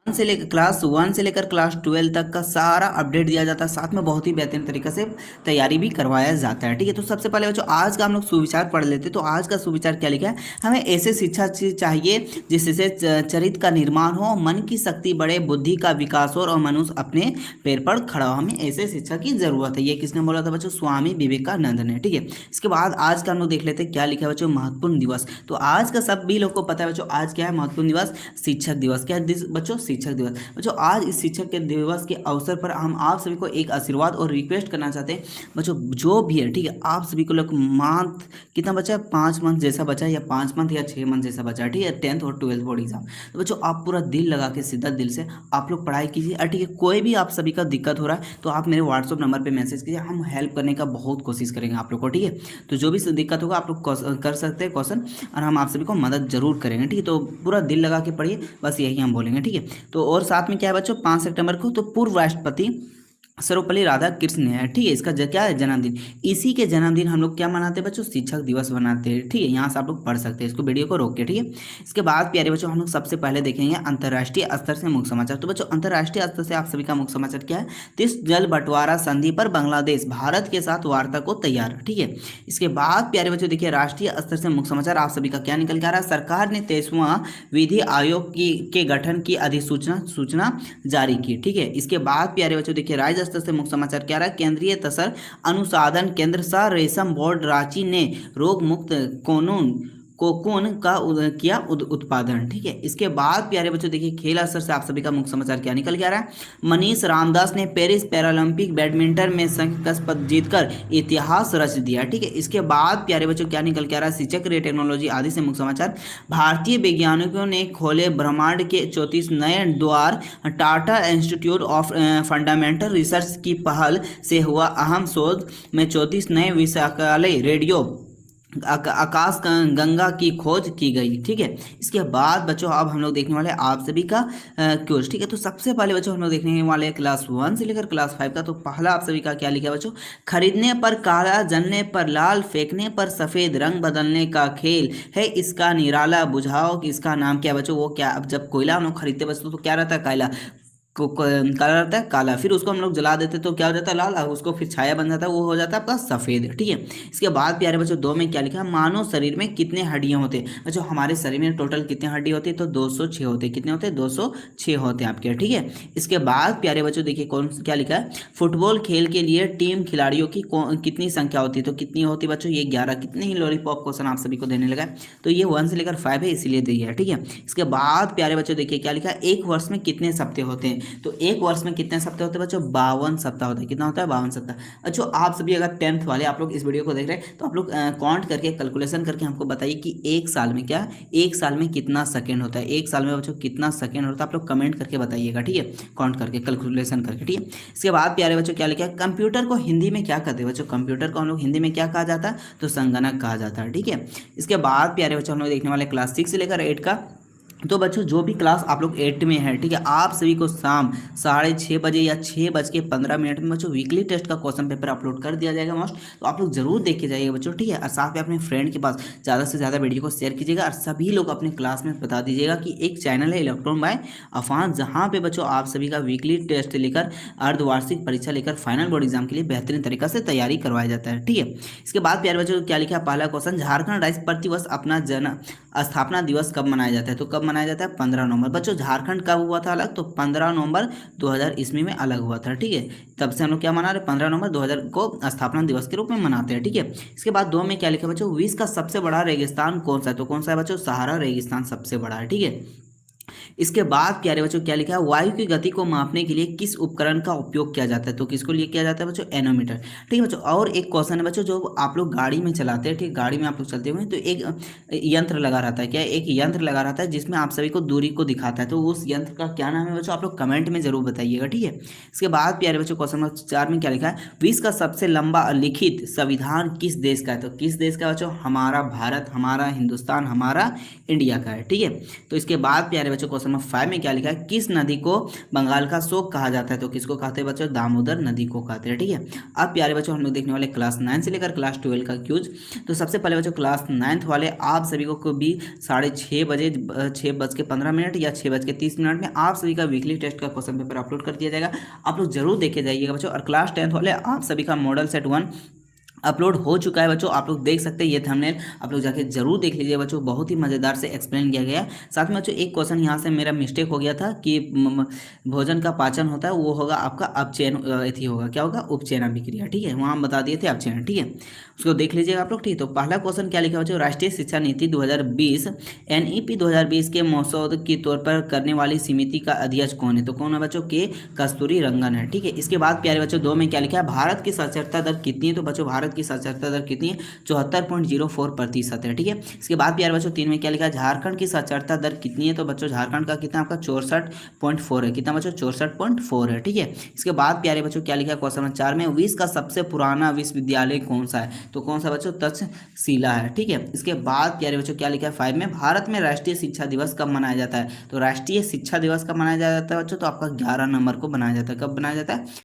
Class 1 से लेकर class 12 तक का सारा अपडेट दिया जाता है, साथ में बहुत ही बेहतरीन तरीके से तैयारी भी करवाया जाता है। ठीक है, तो सबसे पहले बच्चों आज का हम लोग सुविचार पढ़ लेते हैं। तो आज का सुविचार क्या लिखा है, हमें ऐसे शिक्षा चाहिए जिससे चरित्र का निर्माण हो, मन की शक्ति बढ़े, बुद्धि का विकास हो और मनुष्य अपने पैर पर खड़ा हो। हमें ऐसे शिक्षा की जरूरत है। ये किसने बोला था बच्चों, स्वामी विवेकानंद ने। ठीक है, इसके बाद आज का हम लोग देख लेते हैं क्या लिखा है बच्चों, महत्वपूर्ण दिवस। तो आज का सभी लोग को पता है बच्चों, आज क्या है महत्वपूर्ण दिवस, शिक्षक दिवस। क्या है बच्चों, शिक्षक दिवस। बच्चों आज इस शिक्षक के दिवस के अवसर पर हम आप सभी को एक आशीर्वाद और रिक्वेस्ट करना चाहते हैं बच्चों, जो भी है ठीक है, आप सभी को लोग मंथ कितना बचा है, 5 मंथ जैसा बचा है, या 5 मंथ या 6 मंथ जैसा बचा है। ठीक है, 10th और 12th बोर्ड एग्जाम। तो बच्चों आप पूरा दिल लगा के, सीधा दिल से आप लोग पढ़ाई कीजिए। और ठीक है, कोई भी आप सभी का दिक्कत हो रहा है तो आप मेरे व्हाट्सअप नंबर पर मैसेज कीजिए, हम हेल्प करने का बहुत कोशिश करेंगे आप लोग को। ठीक है, तो जो भी दिक्कत होगा आप लोग कर सकते हैं क्वेश्चन, और हम आप सभी को मदद जरूर करेंगे। ठीक है, तो पूरा दिल लगा के पढ़िए, बस यही हम बोलेंगे। ठीक है, तो और साथ में क्या है बच्चों, 5 सितंबर को तो पूर्व राष्ट्रपति सर्वपल्ली राधाकृष्ण है। ठीक है, इसका क्या है, जन्मदिन। इसी के जन्मदिन हम लोग क्या मनाते हैं बच्चों, शिक्षक दिवस मनाते हैं। ठीक है, यहाँ से आप लोग पढ़ सकते हैं, इसको वीडियो को रोक के। ठीक है, इसके बाद प्यारे बच्चों हम लोग सबसे पहले देखेंगे अंतर्राष्ट्रीय स्तर से मुख्य समाचार। तो बच्चों अंतर्राष्ट्रीय स्तर से आप सभी का मुख्य समाचार क्या है, 30 जल बंटवारा संधि पर बांग्लादेश भारत के साथ वार्ता को तैयार। ठीक है, इसके बाद प्यारे बच्चों देखिए राष्ट्रीय स्तर से मुख्य समाचार आप सभी का क्या निकल के आ रहा है, सरकार ने 23वां विधि आयोग के गठन की सूचना जारी की। ठीक है, इसके बाद प्यारे बच्चों देखिए राज्य स्तर से मुख्य समाचार क्या रहा है, केंद्रीय तसर अनुसंधान केंद्र सा रेशम बोर्ड रांची ने रोग मुक्त कोकून का किया उत्पादन। ठीक है, इसके बाद प्यारे बच्चों देखिए खेल स्तर से आप सभी का मुख्य समाचार क्या निकल के आ रहा है, मनीष रामदास ने पेरिस पैरालंपिक बैडमिंटन में संघ पद जीतकर इतिहास रच दिया। ठीक है, इसके बाद प्यारे बच्चों क्या निकल के आ रहा है, शिक्षक रे टेक्नोलॉजी आदि से मुख्य समाचार, भारतीय वैज्ञानिकों ने खोले ब्रह्मांड के 34 नए द्वार, Tata institute of fundamental research की पहल से हुआ अहम शोध में 34 नए विषाकालय रेडियो आकाश गंगा की खोज की गई। ठीक है, इसके बाद बच्चों अब हम लोग देखने वाले हैं आप सभी का क्विज। ठीक है, तो सबसे पहले बच्चों हम लोग देखने वाले हैं क्लास 1 से लेकर क्लास 5 का। तो पहला आप सभी का क्या लिखा है बच्चों, खरीदने पर काला, जलने पर लाल, फेंकने पर सफेद, रंग बदलने का खेल है इसका निराला, बुझाओ कि इसका नाम क्या है बच्चों। वो क्या, अब जब कोयला हम लोग खरीदते बच्चों तो क्या रहता है, काला काला रहता है, काला, फिर उसको हम लोग जला देते तो क्या हो जाता है, लाल, और उसको फिर छाया बन जाता है, वो हो जाता है आपका सफेद। ठीक है, इसके बाद प्यारे बच्चों 2 में क्या लिखा है, मानव शरीर में कितने हड्डियां होते हैं बच्चों, हमारे शरीर में टोटल कितने हड्डी होती है, तो 206 होते हैं। कितने होते हैं, 206 होते हैं आपके। ठीक है, इसके बाद प्यारे बच्चों देखिए कौन क्या लिखा है, फुटबॉल खेल के लिए टीम खिलाड़ियों की कितनी संख्या होती है, तो कितनी होती है बच्चों, ये 11। कितने ही लॉलीपॉप क्वेश्चन आप सभी को देने लगा है, तो ये 1 से लेकर 5 है, इसीलिए दिया है। ठीक है, इसके बाद प्यारे बच्चों देखिए क्या लिखा है, एक वर्ष में कितने सप्ताह होते हैं, तो एक वर्ष में कितने सप्ताह होते हैं बच्चों, 52 सप्ताह होता है। कितना होता है, 52 सप्ताह। अच्छा, आप सभी अगर 10th वाले आप लोग इस वीडियो को देख रहे हैं तो आप लोग काउंट करके, कैलकुलेशन करके हमको बताइए कि एक साल में क्या, एक साल में कितना सेकंड होता है, एक साल में बच्चों कितना सेकंड होता है, आप लोग कमेंट करके बताइएगा। ठीक है, काउंट करके, कैलकुलेशन करके। ठीक है, इसके बाद प्यारे बच्चों क्या लिखा है, कंप्यूटर को हिंदी में क्या कहते हैं बच्चों, कंप्यूटर को हम लोग हिंदी में क्या कहा जाता है, तो संगणक कहा जाता है। ठीक है, इसके बाद प्यारे बच्चों हम लोग देखने वाले क्लास 6 से लेकर 8 का। तो बच्चों जो भी क्लास आप लोग 8 में है, ठीक है, आप सभी को शाम 6:30 बजे या 6:15 में बच्चों वीकली टेस्ट का क्वेश्चन पेपर अपलोड कर दिया जाएगा मोस्ट, तो आप लोग जरूर देख के जाइएगा बच्चों। ठीक है, और साथ में अपने फ्रेंड के पास ज़्यादा से ज़्यादा वीडियो को शेयर कीजिएगा, और सभी लोग अपने क्लास में बता दीजिएगा कि एक चैनल है इलेक्ट्रॉन बाय अफान, जहाँ पे बच्चों आप सभी का वीकली टेस्ट लेकर अर्धवार्षिक परीक्षा लेकर फाइनल बोर्ड एग्जाम के लिए बेहतरीन तरीका से तैयारी करवाया जाता है। ठीक है, इसके बाद प्यारे बच्चों क्या लिखा है, पहला क्वेश्चन, झारखंड राज्य प्रतिवर्ष अपना स्थापना दिवस कब मनाया जाता है, तो कब मनाया जाता है, 15 नवंबर। बच्चों झारखंड कब हुआ था अलग, तो 15 नवंबर 2000 ईस्वी में अलग हुआ था। ठीक है, तब से हम लोग क्या मना रहे, 15 नवंबर 2000 को स्थापना दिवस के रूप में मनाते हैं। ठीक है, इसके बाद 2 में क्या लिखा है बच्चों, विश्व का सबसे बड़ा रेगिस्तान कौन सा है, तो कौन सा है बच्चों, सहारा रेगिस्तान सबसे बड़ा है। ठीक है, इसके बाद प्यारे बच्चों क्या लिखा है, वायु की गति को मापने के लिए किस उपकरण का उपयोग किया जाता है, तो किसको लिए किया जाता है बच्चों, एनोमीटर। ठीक है बच्चों, और एक क्वेश्चन है बच्चों, जो आप लोग गाड़ी में चलाते हैं, ठीक, गाड़ी में आप लोग चलते हुए तो एक यंत्र लगा रहता है, क्या, एक यंत्र लगा रहता है जिसमें आप सभी को दूरी को दिखाता है, तो उस यंत्र का क्या नाम है बच्चों, आप लोग कमेंट में जरूर बताइएगा। ठीक है, इसके बाद प्यारे बच्चों क्वेश्चन नंबर 4 में क्या लिखा है, विश्व का सबसे लंबा लिखित संविधान किस देश का है, तो किस देश का बच्चों, हमारा भारत, हमारा हिंदुस्तान, हमारा इंडिया का है। ठीक है, तो इसके बाद प्यारे बच्चों क्वेश्चन नंबर 5 में क्या लिखा है, किस नदी को बंगाल का शोक कहा जाता है, तो किसको कहते हैं बच्चों, दामोदर नदी को कहते हैं। ठीक है, अब प्यारे बच्चों हम लोग देखने वाले क्लास 9 से लेकर क्लास 12 का क्यूज। तो सबसे पहले बच्चों क्लास 9th वाले आप सभी को भी 6:30 बजे 6:15 या 6:30 में आप सभी का वीकली टेस्ट का क्वेश्चन पेपर अपलोड कर दिया जाएगा। आप लोग जरूर देखे जाइएगा बच्चों। और क्लास 10th वाले आप सभी का मॉडल सेट 1 अपलोड हो चुका है बच्चों, आप लोग देख सकते हैं ये थंबनेल, आप लोग जाके जरूर देख लीजिए बच्चों, बहुत ही मज़ेदार से एक्सप्लेन किया गया है। साथ में बच्चों एक क्वेश्चन यहाँ से मेरा मिस्टेक हो गया था कि भोजन का पाचन होता है वो होगा आपका अपचयन, एथी होगा, क्या होगा, उपचयन अभिक्रिया। ठीक है, वहाँ हम बता दिए थे अपचयन। ठीक है, उसको देख लीजिएगा आप लोग। ठीक, तो पहला क्वेश्चन क्या लिखा बच्चों, राष्ट्रीय शिक्षा नीति 2020 NEP 2020 के मसौदे के तौर पर करने वाली समिति का अध्यक्ष कौन है, तो कौन है बच्चों, के कस्तूरी रंगन है। ठीक है, इसके बाद प्यारे बच्चों 2 में क्या लिखा है, भारत की साक्षरता दर कितनी है, तो बच्चों भारत की साक्षरता दर कितनी है, 74.04% है। ठीक है, इसके बाद प्यारे बच्चों 3 में क्या लिखा है, झारखंड की साक्षरता दर कितनी है, तो बच्चों झारखंड का कितना, आपका 64.4 है। कितना बच्चों, 64.4 है। ठीक है, इसके बाद प्यारे बच्चों क्या लिखा है, क्वेश्चन नंबर 4 में विश्व का सबसे पुराना विश्वविद्यालय कौन सा है, तो कौन सा बच्चों, तक्षशिला है। ठीक है, इसके बाद प्यारे बच्चों क्या लिखा है 5 में, भारत में राष्ट्रीय शिक्षा दिवस कब मनाया जाता है, तो राष्ट्रीय शिक्षा दिवस कब मनाया जाता है बच्चों, तो आपका 11 नवंबर को मनाया जाता है। कब मनाया जाता है,